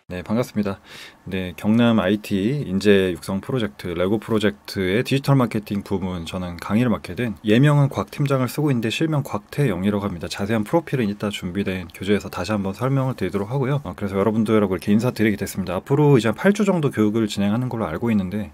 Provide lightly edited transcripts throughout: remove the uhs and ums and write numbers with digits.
네, 반갑습니다. 네, 경남 IT 인재 육성 프로젝트, 레고 프로젝트의 디지털 마케팅 부문 저는 강의를 맡게 된 예명은 곽 팀장을 쓰고 있는데 실명 곽태영이라고 합니다. 자세한 프로필은 이따 준비된 교재에서 다시 한번 설명을 드리도록 하고요. 그래서 여러분들하고 이렇게 인사드리게 됐습니다. 앞으로 이제 한 8주 정도 교육을 진행하는 걸로 알고 있는데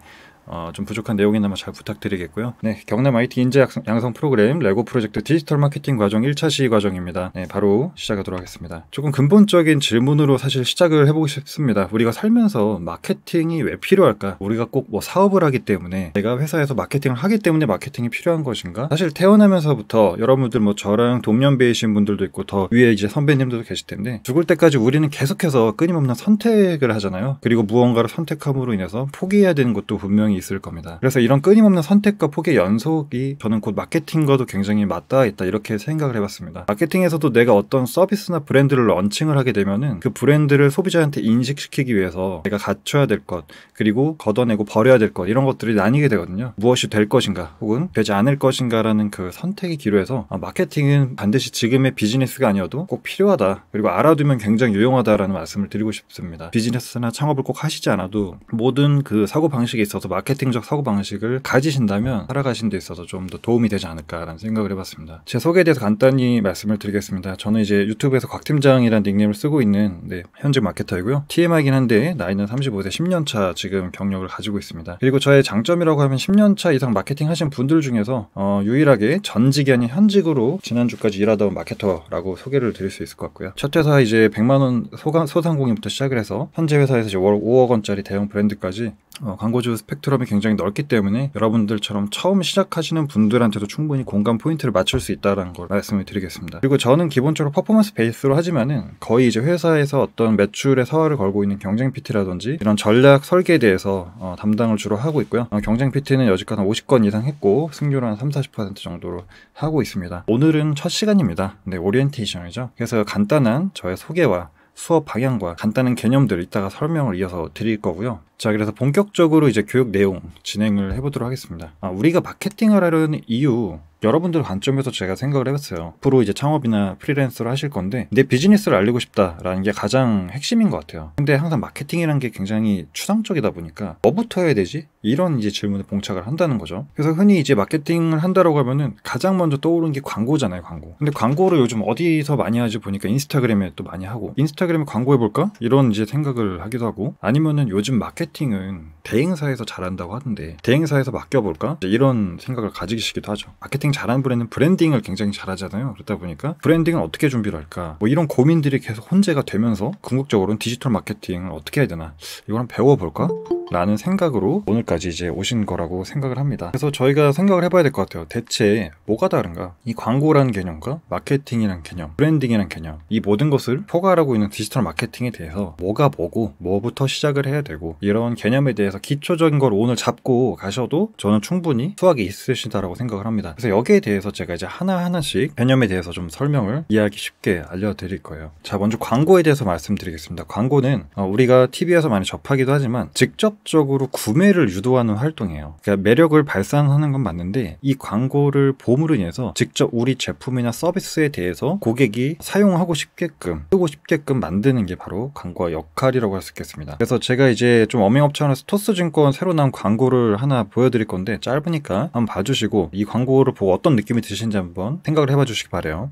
좀 부족한 내용이나마 잘 부탁드리겠고요. 네, 경남 IT 인재 양성 프로그램 레고 프로젝트 디지털 마케팅 과정 1차 시위 과정입니다. 네, 바로 시작하도록 하겠습니다. 조금 근본적인 질문으로 사실 시작을 해보고 싶습니다. 우리가 살면서 마케팅이 왜 필요할까? 우리가 꼭 뭐 사업을 하기 때문에, 내가 회사에서 마케팅을 하기 때문에 마케팅이 필요한 것인가? 사실 태어나면서부터 여러분들 뭐 저랑 동년배이신 분들도 있고 더 위에 이제 선배님들도 계실 텐데, 죽을 때까지 우리는 계속해서 끊임없는 선택을 하잖아요. 그리고 무언가를 선택함으로 인해서 포기해야 되는 것도 분명히 있을 겁니다. 그래서 이런 끊임없는 선택과 포기의 연속이 저는 곧 마케팅과도 굉장히 맞닿아 있다, 이렇게 생각을 해봤습니다. 마케팅에서도 내가 어떤 서비스나 브랜드를 런칭을 하게 되면은 그 브랜드를 소비자한테 인식시키기 위해서 내가 갖춰야 될 것, 그리고 걷어내고 버려야 될 것, 이런 것들이 나뉘게 되거든요. 무엇이 될 것인가 혹은 되지 않을 것인가라는 그 선택이 기로해서 마케팅은 반드시 지금의 비즈니스가 아니어도 꼭 필요하다, 그리고 알아두면 굉장히 유용하다라는 말씀을 드리고 싶습니다. 비즈니스나 창업을 꼭 하시지 않아도 모든 그 사고방식에 있어서 마케팅적 사고방식을 가지신다면 살아가신 데 있어서 좀 더 도움이 되지 않을까라는 생각을 해봤습니다. 제 소개에 대해서 간단히 말씀을 드리겠습니다. 저는 이제 유튜브에서 곽팀장이라는 닉네임을 쓰고 있는 현직 마케터이고요. TMI긴 한데 나이는 35세 10년차 지금 경력을 가지고 있습니다. 그리고 저의 장점이라고 하면 10년차 이상 마케팅 하신 분들 중에서 유일하게 전직이 아닌 현직으로 지난주까지 일하다 온 마케터라고 소개를 드릴 수 있을 것 같고요. 첫 회사 이제 100만원 소상공인부터 시작을 해서 현재 회사에서 이제 월 5억 원짜리 대형 브랜드까지 광고주 스펙트럼이 굉장히 넓기 때문에 여러분들처럼 처음 시작하시는 분들한테도 충분히 공감 포인트를 맞출 수 있다는 걸 말씀을 드리겠습니다. 그리고 저는 기본적으로 퍼포먼스 베이스로 하지만은 거의 이제 회사에서 어떤 매출의 서화를 걸고 있는 경쟁 PT라든지 이런 전략 설계에 대해서 담당을 주로 하고 있고요. 경쟁 PT는 여지껏 한 50건 이상 했고 승률은 한 30-40% 정도로 하고 있습니다. 오늘은 첫 시간입니다. 네, 오리엔테이션이죠. 그래서 간단한 저의 소개와 수업 방향과 간단한 개념들을 이따가 설명을 이어서 드릴 거고요. 자, 그래서 본격적으로 이제 교육 내용 진행을 해보도록 하겠습니다. 우리가 마케팅을 하려는 이유, 여러분들 관점에서 제가 생각을 해봤어요. 앞으로 이제 창업이나 프리랜서를 하실 건데 내 비즈니스를 알리고 싶다라는 게 가장 핵심인 것 같아요. 근데 항상 마케팅이라는 게 굉장히 추상적이다 보니까 뭐부터 해야 되지? 이런 이제 질문에 봉착을 한다는 거죠. 그래서 흔히 이제 마케팅을 한다라고 하면은 가장 먼저 떠오르는 게 광고잖아요, 광고. 근데 광고를 요즘 어디서 많이 하지 보니까 인스타그램에 또 많이 하고, 인스타그램에 광고 해볼까? 이런 이제 생각을 하기도 하고, 아니면은 요즘 마케팅은 대행사에서 잘한다고 하던데 대행사에서 맡겨볼까? 이런 생각을 가지시기도 하죠. 마케팅 잘하는 브랜드는 브랜딩을 굉장히 잘하잖아요. 그렇다 보니까 브랜딩은 어떻게 준비를 할까? 뭐 이런 고민들이 계속 혼재가 되면서 궁극적으로는 디지털 마케팅을 어떻게 해야 되나? 이걸 한번 배워볼까? 라는 생각으로 오늘까지 이제 오신 거라고 생각을 합니다. 그래서 저희가 생각을 해봐야 될 것 같아요. 대체 뭐가 다른가? 이 광고라는 개념과 마케팅이라는 개념, 브랜딩이라는 개념, 이 모든 것을 포괄하고 있는 디지털 마케팅에 대해서 뭐가 뭐고 뭐부터 시작을 해야 되고, 이런 개념에 대해서 기초적인 걸 오늘 잡고 가셔도 저는 충분히 수학이 있으시다라고 생각을 합니다. 그래서 여기에 대해서 제가 이제 하나하나씩 개념에 대해서 좀 설명을 이해하기 쉽게 알려드릴 거예요. 자, 먼저 광고에 대해서 말씀드리겠습니다. 광고는 우리가 TV에서 많이 접하기도 하지만 직접적으로 구매를 유도하는 활동이에요. 그러니까 매력을 발산하는 건 맞는데 이 광고를 봄으로 인해서 직접 우리 제품이나 서비스에 대해서 고객이 사용하고 싶게끔, 쓰고 싶게끔 만드는 게 바로 광고의 역할이라고 할 수 있겠습니다. 그래서 제가 이제 좀 어밍업 차원에서 토스증권 새로 나온 광고를 하나 보여드릴 건데 짧으니까 한번 봐주시고 이 광고를 보고 어떤 느낌이 드시는지 한번 생각을 해봐 주시기 바래요.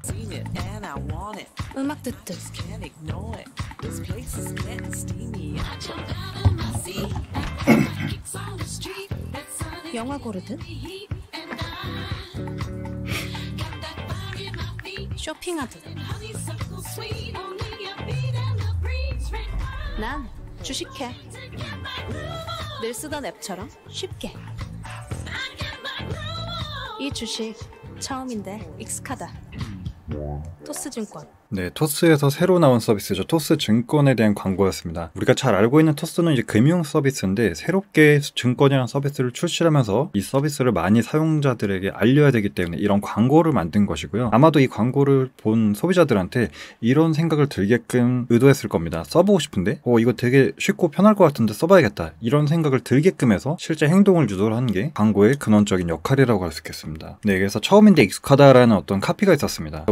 음악 듣듯 영화 고르듯 쇼핑하듯 난 주식해. 늘 쓰던 앱처럼 쉽게. 이 주식 처음인데 익숙하다. 토스증권. 네, 토스에서 새로 나온 서비스죠. 토스증권에 대한 광고였습니다. 우리가 잘 알고 있는 토스는 이제 금융 서비스인데 새롭게 증권이라는 서비스를 출시하면서 이 서비스를 많이 사용자들에게 알려야 되기 때문에 이런 광고를 만든 것이고요. 아마도 이 광고를 본 소비자들한테 이런 생각을 들게끔 의도했을 겁니다. 써보고 싶은데 이거 되게 쉽고 편할 것 같은데 써봐야겠다, 이런 생각을 들게끔 해서 실제 행동을 유도를 하는 게 광고의 근원적인 역할이라고 할 수 있겠습니다. 네, 그래서 처음인데 익숙하다라는 어떤 카피가 있었습니다.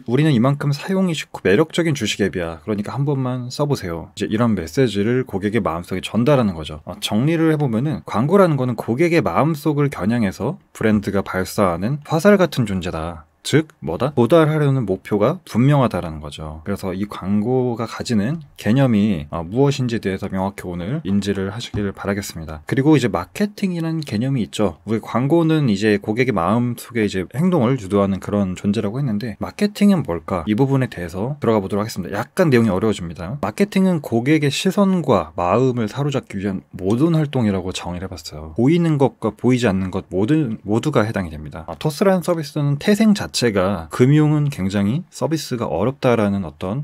우리는 이만큼 사용 사용이 쉽고 매력적인 주식 앱이야. 그러니까 한 번만 써보세요. 이제 이런 메시지를 고객의 마음속에 전달하는 거죠. 정리를 해보면은 광고라는 거는 고객의 마음속을 겨냥해서 브랜드가 발사하는 화살 같은 존재다. 즉 뭐다? 도달하려는 목표가 분명하다라는 거죠. 그래서 이 광고가 가지는 개념이 무엇인지에 대해서 명확히 오늘 인지를 하시길 바라겠습니다. 그리고 이제 마케팅이라는 개념이 있죠. 우리 광고는 이제 고객의 마음속에 이제 행동을 유도하는 그런 존재라고 했는데, 마케팅은 뭘까? 이 부분에 대해서 들어가 보도록 하겠습니다. 약간 내용이 어려워집니다. 마케팅은 고객의 시선과 마음을 사로잡기 위한 모든 활동이라고 정의를 해봤어요. 보이는 것과 보이지 않는 것 모두가 해당이 됩니다. 토스라는 서비스는 태생 자체가 금융은 굉장히 서비스가 어렵다라는 어떤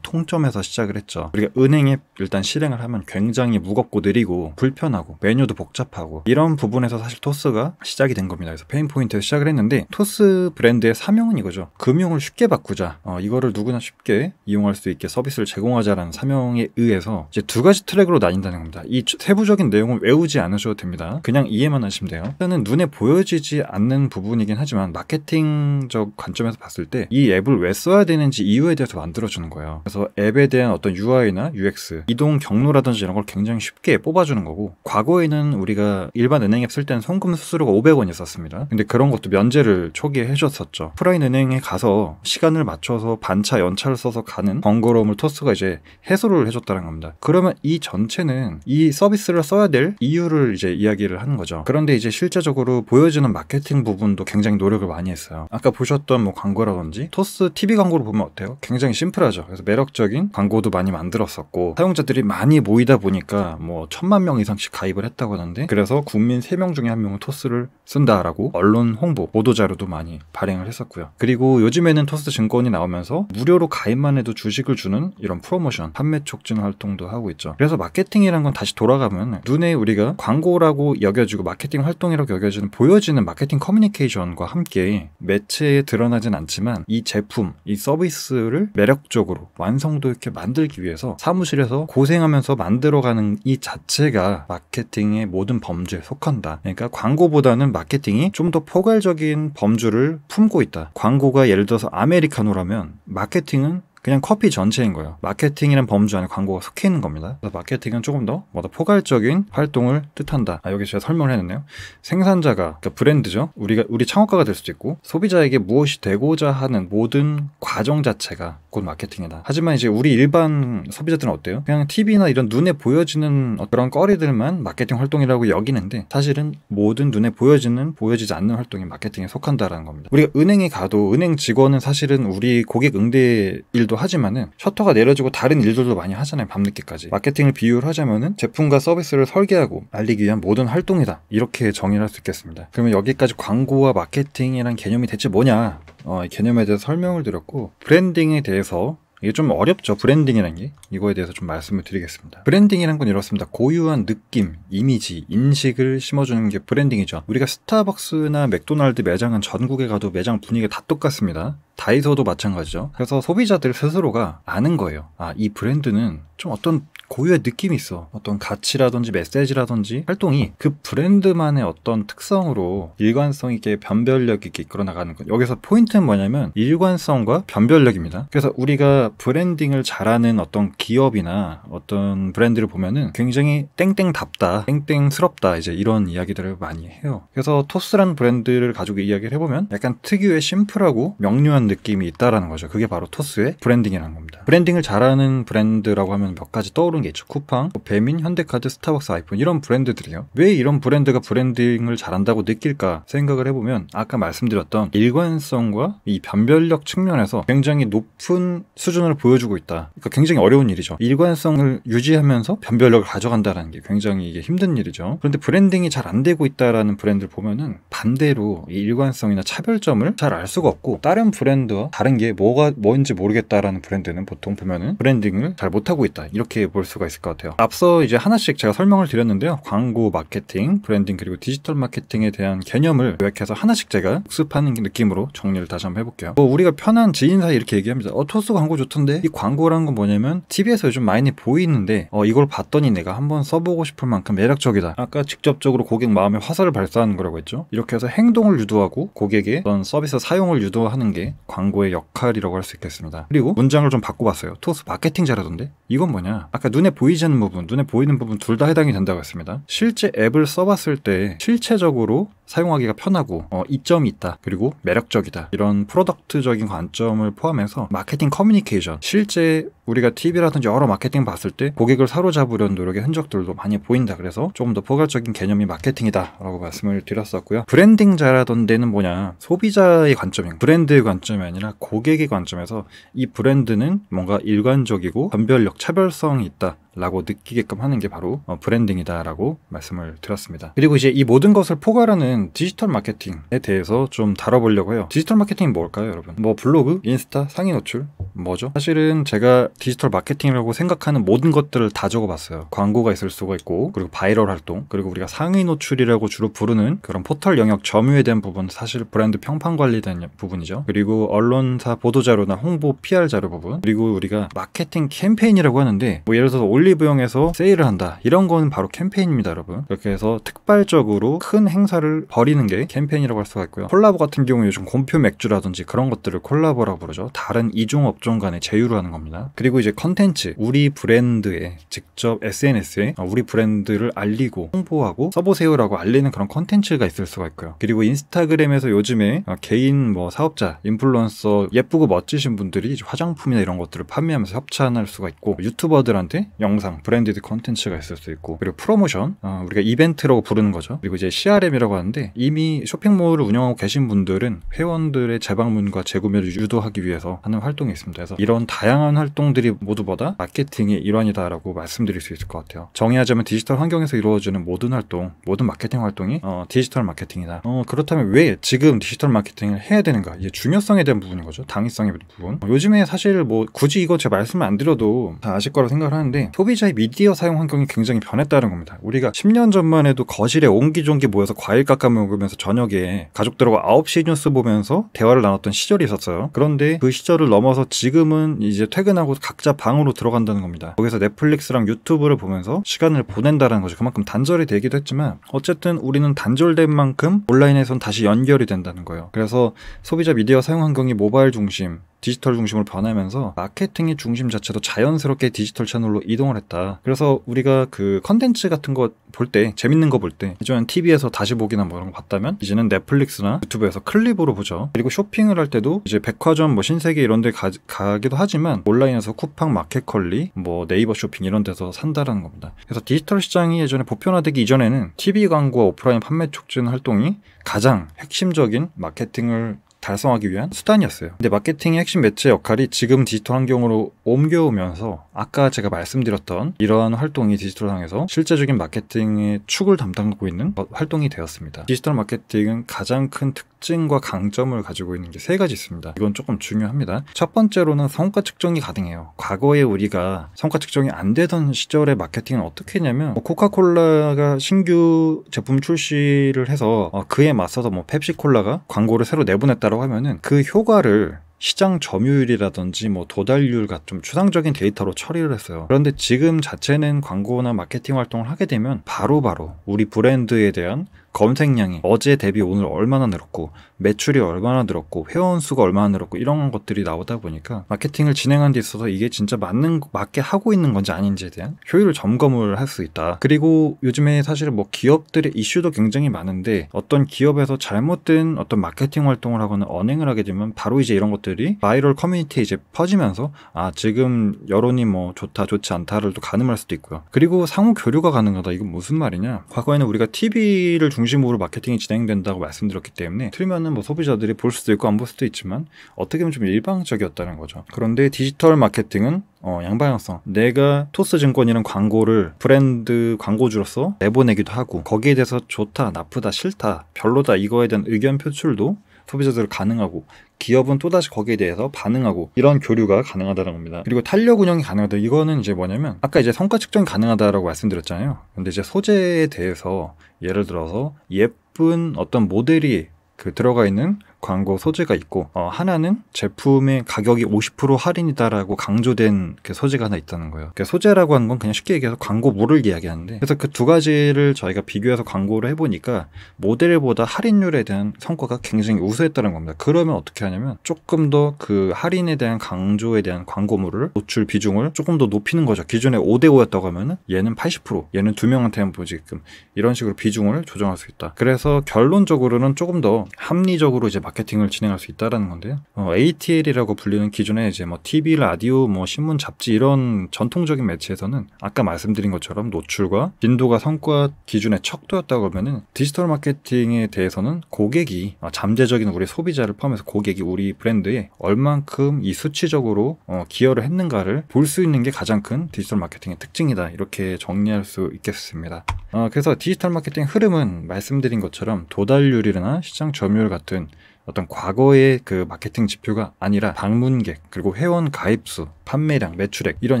통점에서 시작을 했죠. 우리가 은행에 일단 실행을 하면 굉장히 무겁고 느리고 불편하고 메뉴도 복잡하고 이런 부분에서 사실 토스가 시작이 된 겁니다. 그래서 페인포인트에서 시작을 했는데, 토스 브랜드의 사명은 이거죠. 금융을 쉽게 바꾸자. 이거를 누구나 쉽게 이용할 수 있게 서비스를 제공하자라는 사명에 의해서 이제 두 가지 트랙으로 나뉜다는 겁니다. 이 세부적인 내용을 외우지 않으셔도 됩니다. 그냥 이해만 하시면 돼요. 일단은 눈에 보여지지 않는 부분이긴 하지만 마케팅적 관점에서 봤을 때 이 앱을 왜 써야 되는지 이유에 대해서 만들어주는 거예요. 그래서 앱에 대한 어떤 UI나 UX, 이동 경로라든지 이런 걸 굉장히 쉽게 뽑아주는 거고, 과거에는 우리가 일반 은행 앱 쓸 때는 송금 수수료가 500원이 있었습니다. 근데 그런 것도 면제를 초기에 해줬었죠. 오프라인 은행에 가서 시간을 맞춰서 반차, 연차를 써서 가는 번거로움을 토스가 이제 해소를 해줬다는 겁니다. 그러면 이 전체는 이 서비스를 써야 될 이유를 이제 이야기를 하는 거죠. 그런데 이제 실제적으로 보여지는 마케팅 부분도 굉장히 노력을 많이 했어요. 아까 보셨던 뭐 광고라든지 토스 TV 광고를 보면 어때요? 굉장히 심플하죠. 그래서 매력적인 광고도 많이 만들었었고, 사용자들이 많이 모이다 보니까 뭐 1000만 명 이상씩 가입을 했다고 하는데, 그래서 국민 3명 중에 1명은 토스를 쓴다라고 언론 홍보, 보도자료도 많이 발행을 했었고요. 그리고 요즘에는 토스 증권이 나오면서 무료로 가입만 해도 주식을 주는 이런 프로모션, 판매 촉진 활동도 하고 있죠. 그래서 마케팅이란 건 다시 돌아가면 눈에 우리가 광고라고 여겨지고 마케팅 활동이라고 여겨지는 보여지는 마케팅 커뮤니케이션과 함께 매체에 드러나진 않지만 이 제품, 이 서비스를 매력적으로 완성도 있게 만들기 위해서 사무실에서 고생하면서 만들어가는 이 자체가 마케팅의 모든 범주에 속한다. 그러니까 광고보다는 마케팅이 좀 더 포괄적인 범주를 품고 있다. 광고가 예를 들어서 아메리카노라면 마케팅은 그냥 커피 전체인 거예요. 마케팅이란 범주 안에 광고가 속해 있는 겁니다. 그래서 마케팅은 조금 더 포괄적인 활동을 뜻한다. 여기 제가 설명을 해놨네요. 생산자가, 그러니까 브랜드죠. 우리 창업가가 될 수도 있고, 소비자에게 무엇이 되고자 하는 모든 과정 자체가 곧 마케팅이다. 하지만 이제 우리 일반 소비자들은 어때요? 그냥 TV나 이런 눈에 보여지는 그런 거리들만 마케팅 활동이라고 여기는데, 사실은 모든 눈에 보여지지 않는 활동이 마케팅에 속한다라는 겁니다. 우리가 은행에 가도 은행 직원은 사실은 우리 고객 응대 일도 하지만은 셔터가 내려지고 다른 일들도 많이 하잖아요. 밤늦게까지. 마케팅을 비유를 하자면은 제품과 서비스를 설계하고 알리기 위한 모든 활동이다. 이렇게 정의를 할 수 있겠습니다. 그러면 여기까지 광고와 마케팅이란 개념이 대체 뭐냐? 이 개념에 대해서 설명을 드렸고, 브랜딩에 대해서 이게 좀 어렵죠. 브랜딩이라는 게. 이거에 대해서 좀 말씀을 드리겠습니다. 브랜딩이란 건 이렇습니다. 고유한 느낌, 이미지, 인식을 심어주는 게 브랜딩이죠. 우리가 스타벅스나 맥도날드 매장은 전국에 가도 매장 분위기가 다 똑같습니다. 다이소도 마찬가지죠. 그래서 소비자들 스스로가 아는 거예요. 이 브랜드는 좀 어떤 고유의 느낌이 있어. 어떤 가치라든지 메시지라든지 활동이 그 브랜드만의 어떤 특성으로 일관성 있게 변별력 있게 이끌어 나가는 것. 여기서 포인트는 뭐냐면 일관성과 변별력입니다. 그래서 우리가 브랜딩을 잘하는 어떤 기업이나 어떤 브랜드를 보면은 굉장히 땡땡답다, 땡땡스럽다, 이제 이런 이야기들을 많이 해요. 그래서 토스라는 브랜드를 가지고 이야기를 해보면 약간 특유의 심플하고 명료한 느낌이 있다라는 거죠. 그게 바로 토스의 브랜딩이라는 겁니다. 브랜딩을 잘하는 브랜드라고 하면 몇 가지 떠오르는 게 있죠. 쿠팡, 배민, 현대카드, 스타벅스, 아이폰, 이런 브랜드들이요. 왜 이런 브랜드가 브랜딩을 잘한다고 느낄까 생각을 해보면, 아까 말씀드렸던 일관성과 이 변별력 측면에서 굉장히 높은 수준을 보여주고 있다. 그러니까 굉장히 어려운 일이죠. 일관성을 유지하면서 변별력을 가져간다는 게 굉장히 이게 힘든 일이죠. 그런데 브랜딩이 잘 안 되고 있다라는 브랜드를 보면은 반대로 이 일관성이나 차별점을 잘 알 수가 없고, 다른 브랜드와 다른 게 뭔지 모르겠다라는 브랜드는 보통 보면은 브랜딩을 잘 못하고 있다, 이렇게 볼 수가 있을 것 같아요. 앞서 이제 하나씩 제가 설명을 드렸는데요. 광고, 마케팅, 브랜딩 그리고 디지털 마케팅에 대한 개념을 요약해서 하나씩 제가 복습하는 느낌으로 정리를 다시 한번 해볼게요. 우리가 편한 지인 사이 이렇게 얘기합니다. 토스 광고 좋던데? 이 광고라는 건 뭐냐면 TV에서 요즘 많이 보이는데 이걸 봤더니 내가 한번 써보고 싶을 만큼 매력적이다. 아까 직접적으로 고객 마음에 화살을 발사하는 거라고 했죠. 이렇게 해서 행동을 유도하고 고객의 어떤 서비스 사용을 유도하는 게 광고의 역할이라고 할 수 있겠습니다. 그리고 문장을 좀 바꿔봤어요. 토스 마케팅 잘하던데? 이건 뭐냐? 아까 눈에 보이지 않는 부분, 눈에 보이는 부분 둘 다 해당이 된다고 했습니다. 실제 앱을 써봤을 때 실체적으로 사용하기가 편하고 이점이 있다. 그리고 매력적이다. 이런 프로덕트적인 관점을 포함해서 마케팅 커뮤니케이션, 실제 우리가 TV라든지 여러 마케팅 봤을 때 고객을 사로잡으려는 노력의 흔적들도 많이 보인다. 그래서 조금 더 포괄적인 개념이 마케팅이다 라고 말씀을 드렸었고요. 브랜딩 잘하던 데는 뭐냐, 소비자의 관점인 브랜드의 관점이 아니라 고객의 관점에서 이 브랜드는 뭔가 일관적이고 변별력, 차별성이 있다 라고 느끼게끔 하는 게 바로 브랜딩이다 라고 말씀을 드렸습니다. 그리고 이제 이 모든 것을 포괄하는 디지털 마케팅에 대해서 좀 다뤄보려고 해요. 디지털 마케팅이 뭘까요, 여러분? 블로그, 인스타, 상위 노출, 뭐죠? 사실은 제가 디지털 마케팅이라고 생각하는 모든 것들을 다 적어봤어요. 광고가 있을 수가 있고, 그리고 바이럴 활동, 그리고 우리가 상위 노출이라고 주로 부르는 그런 포털 영역 점유에 대한 부분, 사실 브랜드 평판 관리에 대한 부분이죠. 그리고 언론사 보도자료나 홍보 PR 자료 부분, 그리고 우리가 마케팅 캠페인이라고 하는데 예를 들어서 올리브영에서 세일을 한다, 이런 거는 바로 캠페인입니다, 여러분. 이렇게 해서 특발적으로 큰 행사를 벌이는 게 캠페인이라고 할 수가 있고요. 콜라보 같은 경우 요즘 곰표 맥주라든지 그런 것들을 콜라보라고 부르죠. 다른 이종 업종 간의 제휴를 하는 겁니다. 그리고 이제 컨텐츠, 우리 브랜드에 직접 SNS에 우리 브랜드를 알리고 홍보하고 써보세요라고 알리는 그런 컨텐츠가 있을 수가 있고요. 그리고 인스타그램에서 요즘에 개인 사업자, 인플루언서, 예쁘고 멋지신 분들이 화장품이나 이런 것들을 판매하면서 협찬할 수가 있고, 유튜버들한테 영상, 브랜디드 컨텐츠가 있을 수 있고, 그리고 프로모션, 우리가 이벤트라고 부르는 거죠. 그리고 이제 CRM이라고 하는데, 이미 쇼핑몰을 운영하고 계신 분들은 회원들의 재방문과 재구매를 유도하기 위해서 하는 활동이 있습니다. 그래서 이런 다양한 활동들이 모두보다 마케팅의 일환이다라고 말씀드릴 수 있을 것 같아요. 정의하자면 디지털 환경에서 이루어지는 모든 활동, 모든 마케팅 활동이 디지털 마케팅이다. 그렇다면 왜 지금 디지털 마케팅을 해야 되는가? 이게 중요성에 대한 부분인 거죠. 당위성의 부분. 요즘에 사실 굳이 이거 제가 말씀을 안 드려도 다 아실 거라고 생각을 하는데, 소비자의 미디어 사용 환경이 굉장히 변했다는 겁니다. 우리가 10년 전만 해도 거실에 옹기종기 모여서 과일 깎아 먹으면서 저녁에 가족들하고 9시 뉴스 보면서 대화를 나눴던 시절이 있었어요. 그런데 그 시절을 넘어서 지금은 이제 퇴근하고 각자 방으로 들어간다는 겁니다. 거기서 넷플릭스랑 유튜브를 보면서 시간을 보낸다는 거죠. 그만큼 단절이 되기도 했지만 어쨌든 우리는 단절된 만큼 온라인에선 다시 연결이 된다는 거예요. 그래서 소비자 미디어 사용 환경이 모바일 중심, 디지털 중심으로 변하면서 마케팅의 중심 자체도 자연스럽게 디지털 채널로 이동을 했다. 그래서 우리가 그 컨텐츠 같은 거 볼 때, 재밌는 거 볼 때, 예전엔 TV에서 다시 보기나 이런 거 봤다면 이제는 넷플릭스나 유튜브에서 클립으로 보죠. 그리고 쇼핑을 할 때도 이제 백화점, 신세계 이런 데 가기도 하지만 온라인에서 쿠팡, 마켓컬리, 네이버 쇼핑 이런 데서 산다라는 겁니다. 그래서 디지털 시장이 예전에 보편화되기 이전에는 TV 광고와 오프라인 판매 촉진 활동이 가장 핵심적인 마케팅을 달성하기 위한 수단이었어요. 근데 마케팅의 핵심 매체 역할이 지금 디지털 환경으로 옮겨오면서 아까 제가 말씀드렸던 이러한 활동이 디지털상에서 실제적인 마케팅의 축을 담당하고 있는 활동이 되었습니다. 디지털 마케팅은 가장 큰 특징과 강점을 가지고 있는 게 3가지 있습니다. 이건 조금 중요합니다. 첫 번째로는 성과 측정이 가능해요. 과거에 우리가 성과 측정이 안 되던 시절의 마케팅은 어떻게 했냐면 코카콜라가 신규 제품 출시를 해서 그에 맞서서 펩시콜라가 광고를 새로 내보냈다라고 하면은 그 효과를 시장 점유율이라든지 도달률 같은 좀 추상적인 데이터로 처리를 했어요. 그런데 지금 자체는 광고나 마케팅 활동을 하게 되면 바로바로 우리 브랜드에 대한 검색량이 어제 대비 오늘 얼마나 늘었고, 매출이 얼마나 늘었고, 회원 수가 얼마나 늘었고, 이런 것들이 나오다 보니까 마케팅을 진행하는 데 있어서 이게 진짜 맞게 하고 있는 건지 아닌지에 대한 효율을 점검을 할 수 있다. 그리고 요즘에 사실 기업들의 이슈도 굉장히 많은데, 어떤 기업에서 잘못된 어떤 마케팅 활동을 하거나 언행을 하게 되면 바로 이제 이런 것들이 바이럴 커뮤니티에 이제 퍼지면서 지금 여론이 좋다 좋지 않다를 또 가늠할 수도 있고요. 그리고 상호 교류가 가능하다. 이건 무슨 말이냐? 과거에는 우리가 TV를 중심으로 마케팅이 진행된다고 말씀드렸기 때문에 틀면은 소비자들이 볼 수도 있고 안 볼 수도 있지만 어떻게 보면 좀 일방적이었다는 거죠. 그런데 디지털 마케팅은 양방향성. 내가 토스증권이라는 광고를 브랜드 광고주로서 내보내기도 하고, 거기에 대해서 좋다, 나쁘다, 싫다, 별로다 이거에 대한 의견 표출도 소비자들을 가능하고 기업은 또다시 거기에 대해서 반응하고 이런 교류가 가능하다는 겁니다. 그리고 탄력 운영이 가능하다. 이거는 이제 뭐냐면 아까 이제 성과 측정이 가능하다라고 말씀드렸잖아요. 근데 이제 소재에 대해서 예를 들어서 예쁜 어떤 모델이 들어가 있는 광고 소재가 있고 하나는 제품의 가격이 50% 할인이다라고 강조된 소재가 하나 있다는 거예요. 소재라고 하는 건 그냥 쉽게 얘기해서 광고물을 이야기하는데 그래서 그 두 가지를 저희가 비교해서 광고를 해보니까 모델보다 할인율에 대한 성과가 굉장히 우수했다는 겁니다. 그러면 어떻게 하냐면 조금 더 그 할인에 대한 강조에 대한 광고물을 노출 비중을 조금 더 높이는 거죠. 기존에 5대5였다고 하면은 얘는 80%, 얘는 2명한테 한 보지금 이런 식으로 비중을 조정할 수 있다. 그래서 결론적으로는 조금 더 합리적으로 이제 마케팅을 진행할 수 있다라는 건데요. ATL이라고 불리는 기존에 이제 TV, 라디오, 신문, 잡지 이런 전통적인 매체에서는 아까 말씀드린 것처럼 노출과 빈도가 성과 기준의 척도였다고 하면은 디지털 마케팅에 대해서는 고객이 잠재적인 우리 소비자를 포함해서 고객이 우리 브랜드에 얼만큼 이 수치적으로 기여를 했는가를 볼 수 있는 게 가장 큰 디지털 마케팅의 특징이다. 이렇게 정리할 수 있겠습니다. 그래서 디지털 마케팅 흐름은 말씀드린 것처럼 도달률이나 시장 점유율 같은 어떤 과거의 그 마케팅 지표가 아니라 방문객, 그리고 회원 가입수, 판매량, 매출액 이런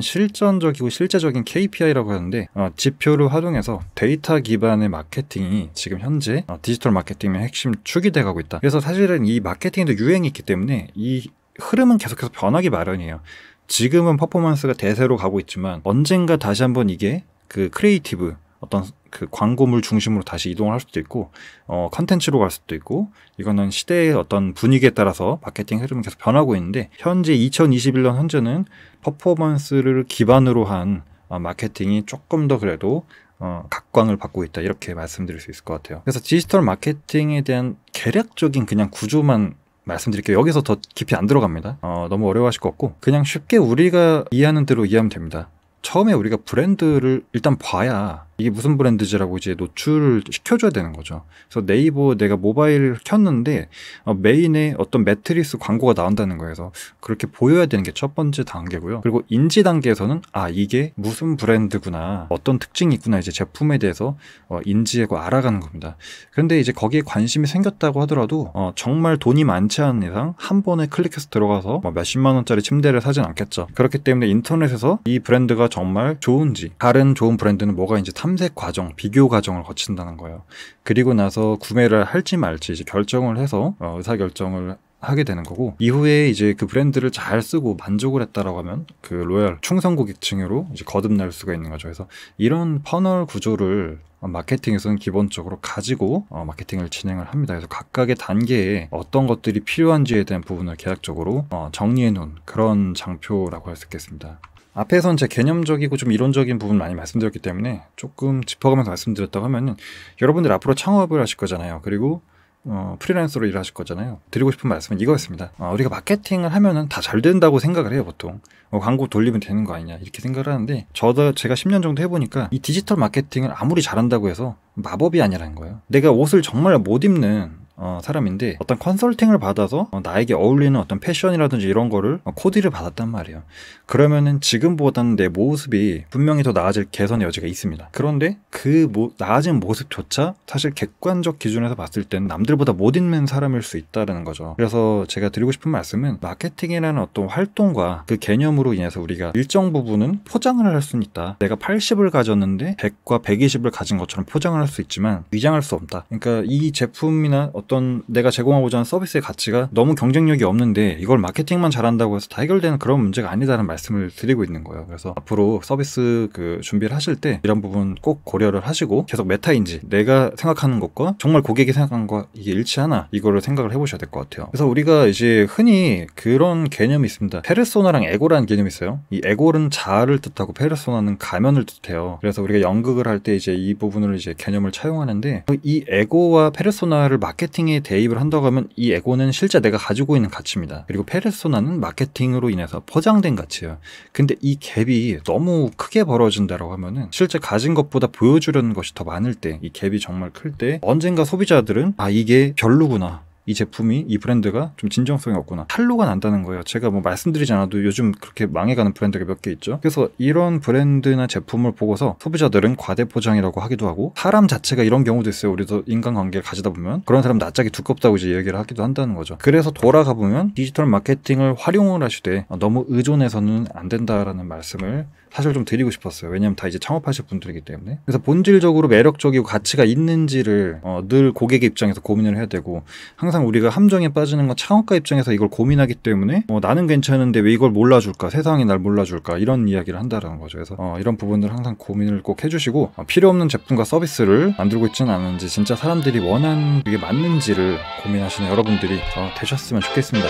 실전적이고 실제적인 KPI라고 하는데 지표를 활용해서 데이터 기반의 마케팅이 지금 현재 디지털 마케팅의 핵심 축이 돼가고 있다. 그래서 사실은 이 마케팅에도 유행이 있기 때문에 이 흐름은 계속해서 변하기 마련이에요. 지금은 퍼포먼스가 대세로 가고 있지만 언젠가 다시 한번 이게 그 크리에이티브 어떤 그 광고물 중심으로 다시 이동을 할 수도 있고 컨텐츠로 갈 수도 있고 이거는 시대의 어떤 분위기에 따라서 마케팅 흐름은 계속 변하고 있는데 현재 2021년 현재는 퍼포먼스를 기반으로 한 마케팅이 조금 더 그래도 각광을 받고 있다 이렇게 말씀드릴 수 있을 것 같아요. 그래서 디지털 마케팅에 대한 개략적인 그냥 구조만 말씀드릴게요. 여기서 더 깊이 안 들어갑니다. 너무 어려워하실 것 같고 그냥 쉽게 우리가 이해하는 대로 이해하면 됩니다. 처음에 우리가 브랜드를 일단 봐야 이게 무슨 브랜드지라고 이제 노출을 시켜줘야 되는 거죠. 그래서 네이버 내가 모바일을 켰는데 메인에 어떤 매트리스 광고가 나온다는 거예요. 그래서 그렇게 보여야 되는 게 첫 번째 단계고요. 그리고 인지 단계에서는 이게 무슨 브랜드구나, 어떤 특징이 있구나 이제 제품에 대해서 인지하고 알아가는 겁니다. 그런데 이제 거기에 관심이 생겼다고 하더라도 정말 돈이 많지 않은 이상 한 번에 클릭해서 들어가서 몇십만 원짜리 침대를 사진 않겠죠. 그렇기 때문에 인터넷에서 이 브랜드가 정말 좋은지 다른 좋은 브랜드는 뭐가 이제 탐색 과정, 비교 과정을 거친다는 거예요. 그리고 나서 구매를 할지 말지 이제 결정을 해서 의사결정을 하게 되는 거고 이후에 이제 그 브랜드를 잘 쓰고 만족을 했다라고 하면 그 로얄 충성 고객층으로 이제 거듭날 수가 있는 거죠. 그래서 이런 퍼널 구조를 마케팅에서는 기본적으로 가지고 마케팅을 진행을 합니다. 그래서 각각의 단계에 어떤 것들이 필요한지에 대한 부분을 계략적으로 정리해 놓은 그런 장표라고 할 수 있겠습니다. 앞에선 제 개념적이고 좀 이론적인 부분 많이 말씀드렸기 때문에 조금 짚어가면서 말씀드렸다고 하면은 여러분들 앞으로 창업을 하실 거잖아요. 그리고 프리랜서로 일하실 거잖아요. 드리고 싶은 말씀은 이거였습니다. 우리가 마케팅을 하면은 다 잘 된다고 생각을 해요, 보통. 광고 돌리면 되는 거 아니냐 이렇게 생각을 하는데 제가 10년 정도 해보니까 이 디지털 마케팅을 아무리 잘한다고 해서 마법이 아니라는 거예요. 내가 옷을 정말 못 입는 사람인데 어떤 컨설팅을 받아서 나에게 어울리는 어떤 패션이라든지 이런 거를 코디를 받았단 말이에요. 그러면은 지금보다는 내 모습이 분명히 더 나아질 개선의 여지가 있습니다. 그런데 그 나아진 모습조차 사실 객관적 기준에서 봤을 때는 남들보다 못 입는 사람일 수 있다는 거죠. 그래서 제가 드리고 싶은 말씀은 마케팅이라는 어떤 활동과 그 개념으로 인해서 우리가 일정 부분은 포장을 할 수는 있다. 내가 80을 가졌는데 100과 120을 가진 것처럼 포장을 할 수 있지만 위장할 수 없다. 그러니까 이 제품이나 어떤 내가 제공하고자 하는 서비스의 가치가 너무 경쟁력이 없는데 이걸 마케팅만 잘한다고 해서 다 해결되는 그런 문제가 아니다라는 말씀을 드리고 있는 거예요. 그래서 앞으로 서비스 준비를 하실 때 이런 부분 꼭 고려를 하시고 계속 메타인지 내가 생각하는 것과 정말 고객이 생각하는 거 이게 일치하나 이거를 생각을 해보셔야 될 것 같아요. 그래서 우리가 이제 흔히 그런 개념이 있습니다. 페르소나랑 에고라는 개념이 있어요. 이 에고는 자아를 뜻하고 페르소나는 가면을 뜻해요. 그래서 우리가 연극을 할 때 이제 이 부분을 이제 개념을 차용하는데 이 에고와 페르소나를 마케팅에 대입을 한다고 하면 이 에고는 실제 내가 가지고 있는 가치입니다. 그리고 페르소나는 마케팅으로 인해서 포장된 가치예요. 근데 이 갭이 너무 크게 벌어진다라고 하면은 실제 가진 것보다 보여주려는 것이 더 많을 때 이 갭이 정말 클 때 언젠가 소비자들은 이게 별로구나 이 제품이 이 브랜드가 좀 진정성이 없구나, 탈로가 난다는 거예요. 제가 뭐 말씀드리지 않아도 요즘 그렇게 망해가는 브랜드가 몇 개 있죠. 그래서 이런 브랜드나 제품을 보고서 소비자들은 과대포장이라고 하기도 하고, 사람 자체가 이런 경우도 있어요. 우리도 인간관계를 가지다 보면 그런 사람 낯짝이 두껍다고 이제 얘기를 하기도 한다는 거죠. 그래서 돌아가 보면 디지털 마케팅을 활용을 하시되 너무 의존해서는 안 된다라는 말씀을 사실 좀 드리고 싶었어요. 왜냐면 다 이제 창업하실 분들이기 때문에. 그래서 본질적으로 매력적이고 가치가 있는지를 늘 고객의 입장에서 고민을 해야 되고, 항상 우리가 함정에 빠지는 건 창업가 입장에서 이걸 고민하기 때문에 나는 괜찮은데 왜 이걸 몰라줄까, 세상이 날 몰라줄까, 이런 이야기를 한다라는 거죠. 그래서 이런 부분들 항상 고민을 꼭 해주시고, 필요 없는 제품과 서비스를 만들고 있지는 않은지, 진짜 사람들이 원하는 게 맞는지를 고민하시는 여러분들이 되셨으면 좋겠습니다.